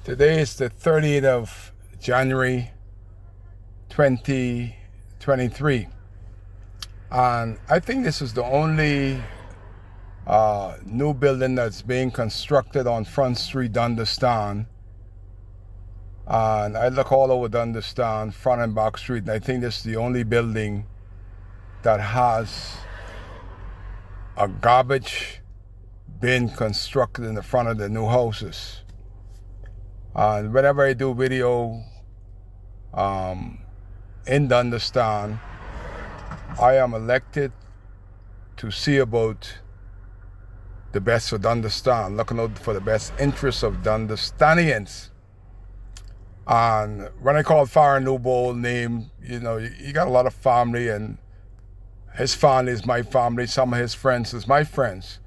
Today is the 30th of January 2023, and I think this is the only new building that's being constructed on Front Street, Dundastan. And I look all over Dundastan, Front and Back Street, and I think this is the only building that has a garbage bin constructed in the front of the new houses. And whenever I do video in Dundastan, I am elected to see about the best for Dundastan, looking out for the best interests of Dundastanians. And when I call Farron Newbold name, you got a lot of family, and his family is my family, some of his friends is my friends.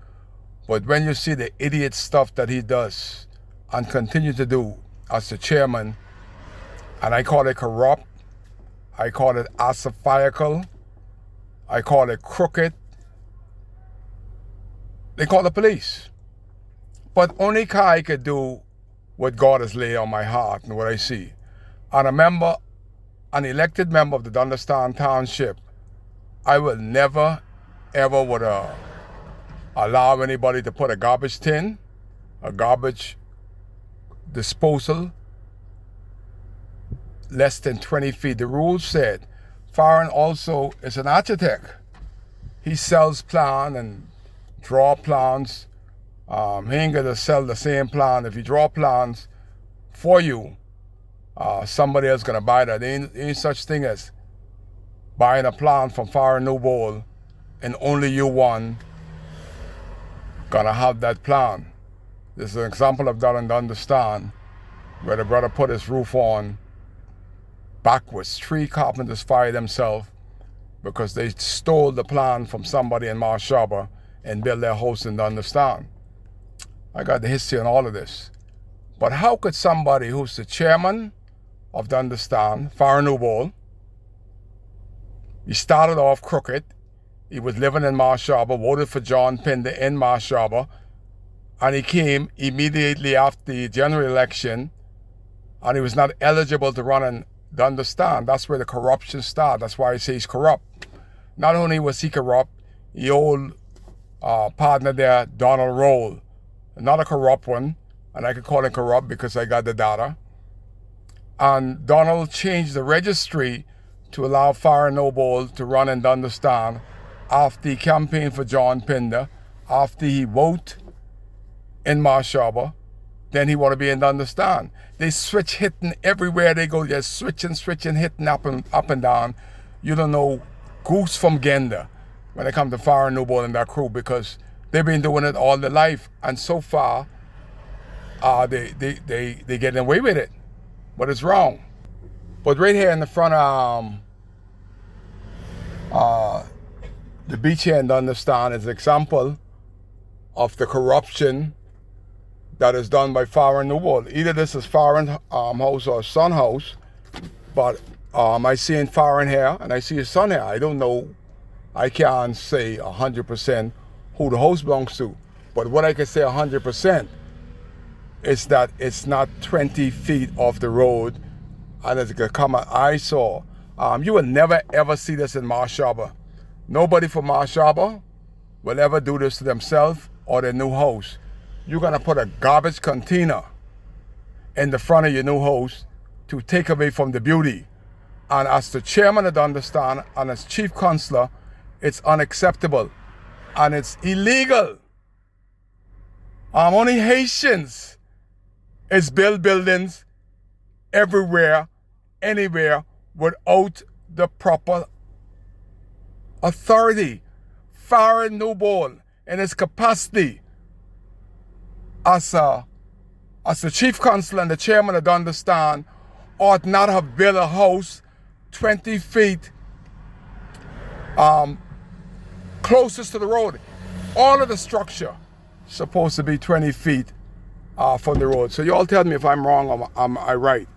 But when you see the idiot stuff that he does and continue to do as the chairman, and I call it corrupt, I call it asaphaical, I call it crooked, they call the police. But only I could do what God has laid on my heart and what I see. And an elected member of the Dundastan Township, I will never, ever would allow anybody to put a garbage tin, a garbage disposal, less than 20 feet. The rules said Farron also is an architect. He sells plan and draw plans. He ain't gonna sell the same plan. If you draw plans for you, somebody else gonna buy that. There ain't such thing as buying a plan from Farron Newbold and only you one gonna have that plan. This is an example of that in Dundastan, where the brother put his roof on backwards. 3 carpenters fired themselves because they stole the plan from somebody in Marsh Harbour and built their house in Dundastan. I got the history on all of this. But how could somebody who's the chairman of Dundastan, Farron Newbold, he started off crooked. He was living in Marsh Harbour, voted for John Pinder in Marsh Harbour, and he came immediately after the general election, and he was not eligible to run in Dundastan. That's where the corruption started. That's why I say he's corrupt. Not only was he corrupt, the old partner there, Donald Roll, not a corrupt one, and I can call him corrupt because I got the data. And Donald changed the registry to allow Farron Newbold to run in Dundastan after he campaigned for John Pinder, after he voted in Marsh Harbour. Then he want to be in Dundastan. They switch hitting everywhere they go. They're switching, hitting up and down. You don't know goose from gander when it comes to Farron Newbold and that crew, because they've been doing it all their life, and so far they getting away with it. But it's wrong. But right here in the front the beach here in Dundastan is an example of the corruption that is done by Farron Newbold. Either this is Farron house or son house, but I see in Farron here and I see his son here. I don't know, I can't say 100% who the house belongs to, but what I can say 100% is that it's not 20 feet off the road, and it's gonna come an eyesore. You will never ever see this in Marsh Harbour. Nobody from Marsh Harbour will ever do this to themselves or their new house. You're gonna put a garbage container in the front of your new house to take away from the beauty. And as the chairman of Dundastan and as chief councillor, it's unacceptable and it's illegal. Only Haitians is build buildings everywhere, anywhere, without the proper authority. Farron Newbold, in his capacity as the chief councillor and the chairman of Dundastan, ought not have built a house 20 feet closest to the road. All of the structure supposed to be 20 feet from the road. So you all tell me if I'm wrong or am I right.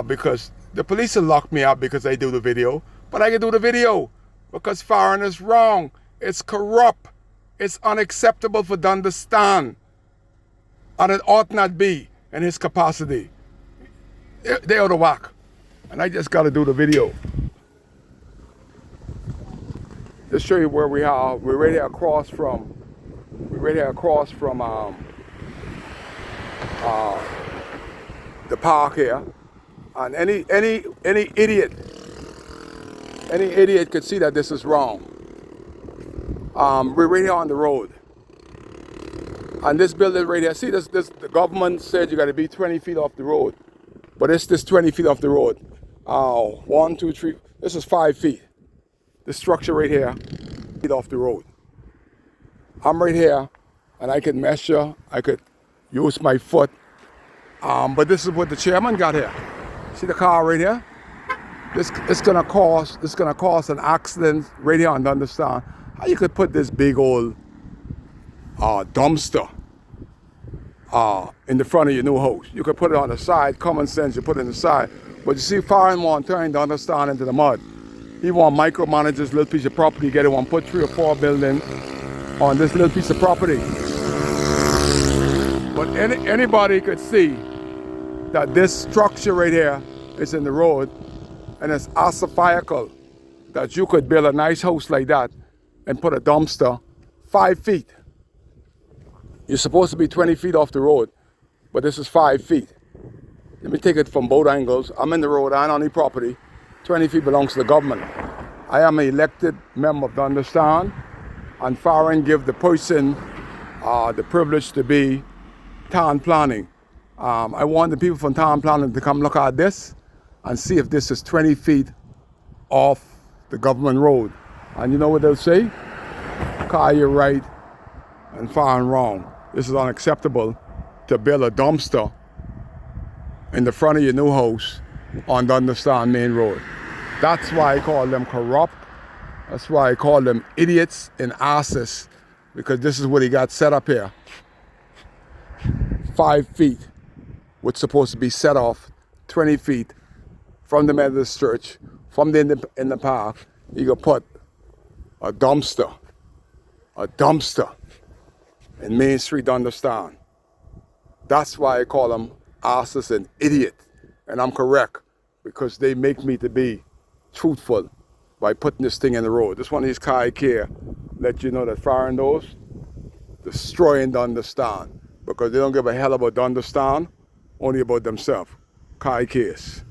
Because the police will lock me up because I do the video, but I can do the video because Farron is wrong. It's corrupt. It's unacceptable for Dundastan. And it ought not be. and his capacity. They out of whack. And I just got to do the video. Just show you where we are. We're right here across from the park here. And any idiot could see that this is wrong. We're right here on the road. And this building right here, see this the government said you got to be 20 feet off the road. But it's this 20 feet off the road. 1, 2, 3, this is 5 feet. This structure right here, feet off the road. I'm right here, and I can measure, I could use my foot. But this is what the chairman got here. See the car right here? It's gonna cause an accident right here on Dundas Style. How you could put this big old dumpster in the front of your new house? You could put it on the side. Common sense, you put it in the side. But you see, Farron want turn Dundas Style into the mud. He want micromanage this little piece of property. Get it, want put 3 or 4 buildings on this little piece of property. But anybody could see that this structure right here is in the road, and it's asphyxical that you could build a nice house like that and put a dumpster 5 feet. You're supposed to be 20 feet off the road, but this is 5 feet. Let me take it from both angles. I'm in the road and on the property. 20 feet belongs to the government. I am an elected member of Dundas Style, and Farron give the person the privilege to be town planning. I want the people from town planning to come look at this and see if this is 20 feet off the government road. And you know what they'll say? Car, you're right, and Farron wrong. This is unacceptable to build a dumpster in the front of your new house on Dundas Style Main Road. That's why I call them corrupt. That's why I call them idiots and asses, because this is what he got set up here. 5 feet, what's supposed to be set off 20 feet from the Methodist Church, from in the park. You can put a dumpster in Main Street, Dundas Style. That's why I call them asses and idiot, and I'm correct, because they make me to be truthful by putting this thing in the road. This one of these car care let you know that Farron knows destroying Dundas Style, because they don't give a hell about Dundas Style, only about themselves. Kai Case.